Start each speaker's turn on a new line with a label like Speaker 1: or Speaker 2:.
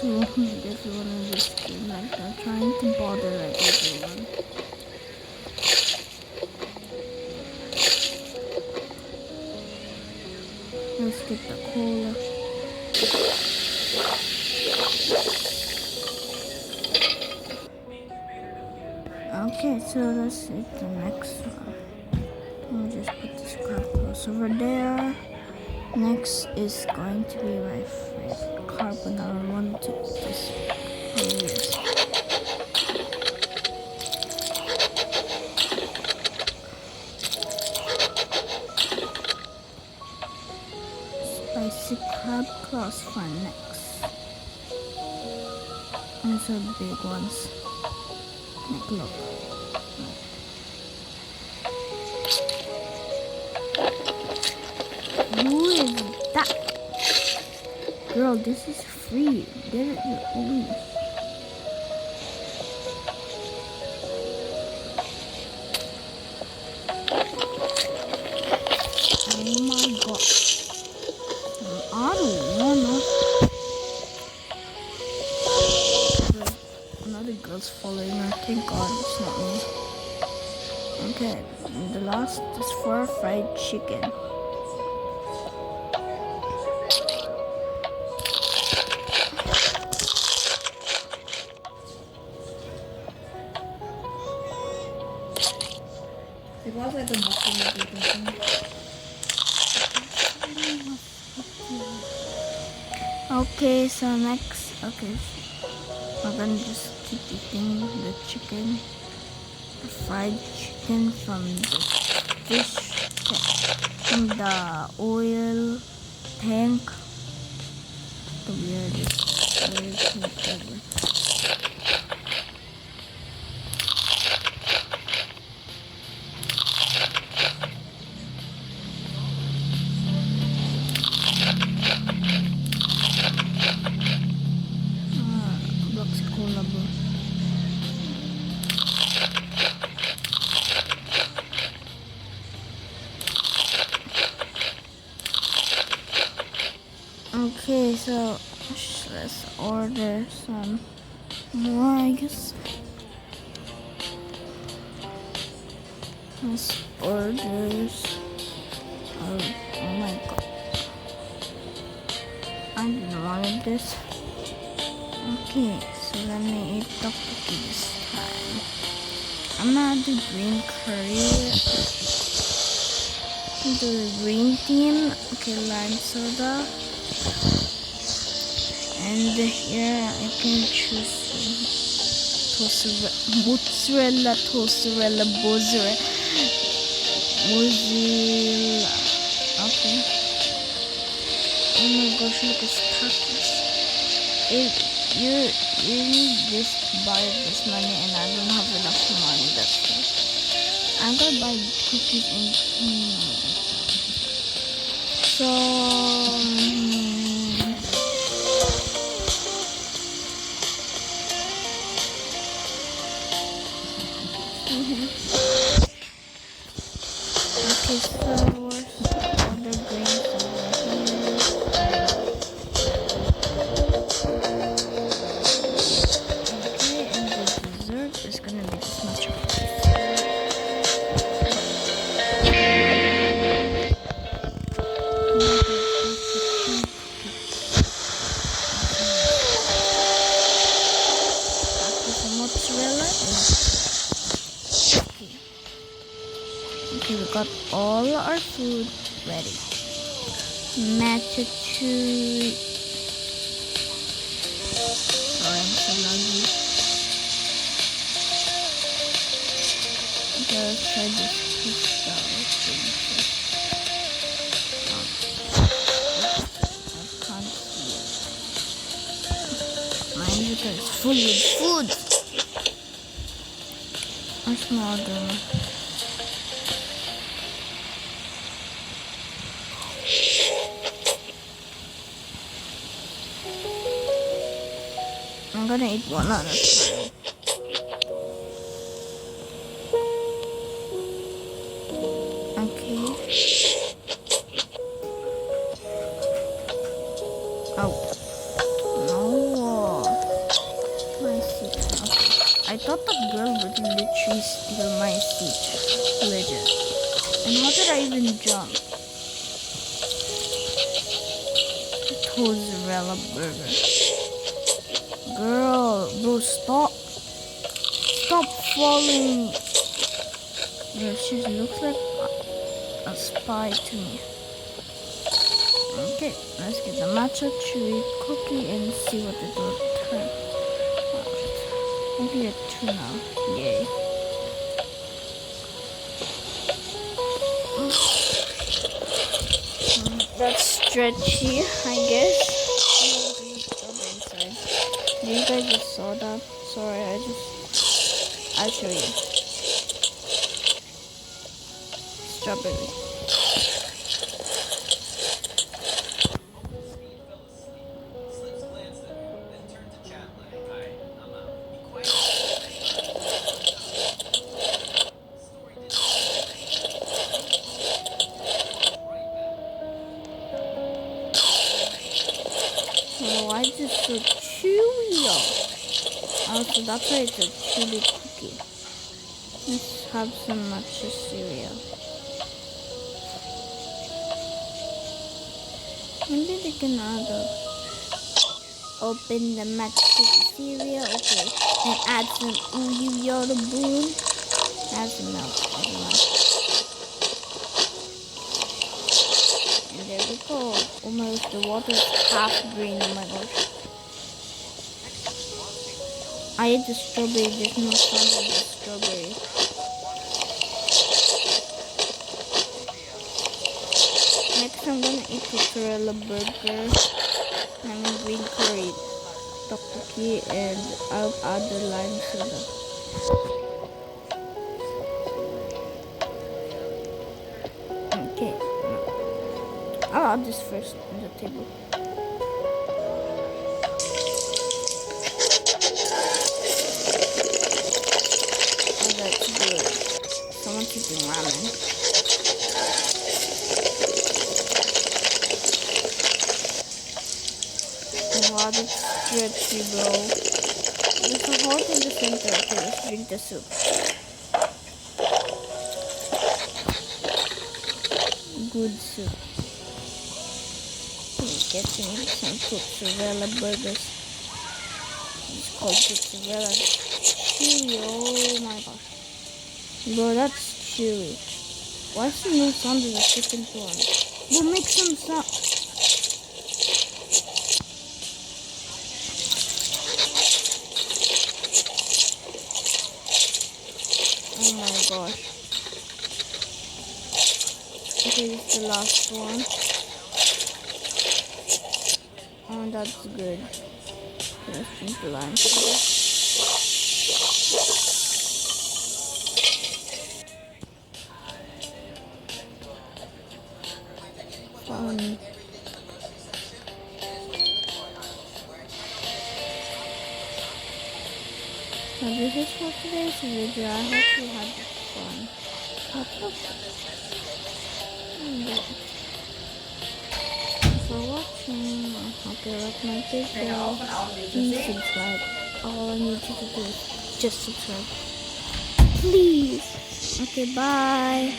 Speaker 1: so like everyone in this game, like they're trying to bother like everyone. Let's get the cola. Okay, so let's see the next one. Let me just put this crab close over there. Next is going to be my favorite carbonara. I want to eat this for years. Spicy crab claws for next. These are big ones. Like look. Who is that? Girl, this is free. Get it your own. Oh my god. I don't wanna. Another girl's following her. Thank god it's not me. Okay, the last is for fried chicken.
Speaker 2: It was like a mukbang.
Speaker 1: Okay, so next, okay, we're gonna just keep eating the chicken, the fried chicken from the fish, from the oil tank, the weirdest thing ever. Looks cool, bro. Okay, so let's order some more, I guess. Let's order. Oh my god. I didn't want this. Okay, so let me eat tteokbokki this time. I'm gonna do green curry. The green team. Okay, lime soda. And here I can choose mozzarella, mozzarella. Okay. Oh my gosh, look, it's tacos. You need this to buy this money, and I don't have enough money. That's why I'm gonna buy cookies and cream. So okay, so where's all the greens over here? Okay, and the dessert is gonna be this much. Mozzarella okay, we got all our food ready. Matcha chewy orange salami. Okay, let's try this pizza. I can't see it. My computer is full with food. What's my order? I'm gonna eat one at a time. Okay. Oh. No. I thought that girl would literally steal my seat. Legit. And how did I even jump? Mozzarella burger. Girl, bro, stop. Stop falling. Girl, she looks like a spy to me. Okay, let's get the matcha chewy cookie and see what it will turn out. Maybe a 2 now. Yay. That's stretchy, I guess. Do you guys just saw that? Sorry, I'll show you. Strawberry. Oh, why is it so chewy? Oh, so that's why it's a chewy cookie. Let's have some matcha cereal. Maybe they can open the matcha cookie cereal. Okay, and add some uyu yoda boon. Add some milk. And there we go. Almost the water is half green. Oh my gosh. I ate the strawberry. There's no sound of the strawberry. Next, I'm gonna eat mozzarella burger. I mean green curry, tteokbokki, and I'll add the lime soda. Okay, I'll add this first on the table. Oh, that's good. Someone's eating ramen. Wow, that's stretchy, bro. There's a hole in the center. Okay, let's drink the soup. Good soup. Okay, getting some mozzarella burgers. It's called mozzarella chewy. Oh my gosh. Bro, that's chewy. Why is there no sound in the second one? Bro, make some sound. Oh my gosh. Okay, this is the last one. Oh, that's good. Let's drink the lime. Fun. So this is for today's video. I hope you had fun. Thanks for watching. I hope you like my video. Please subscribe. All I need you to do is just subscribe. Please. Okay, bye.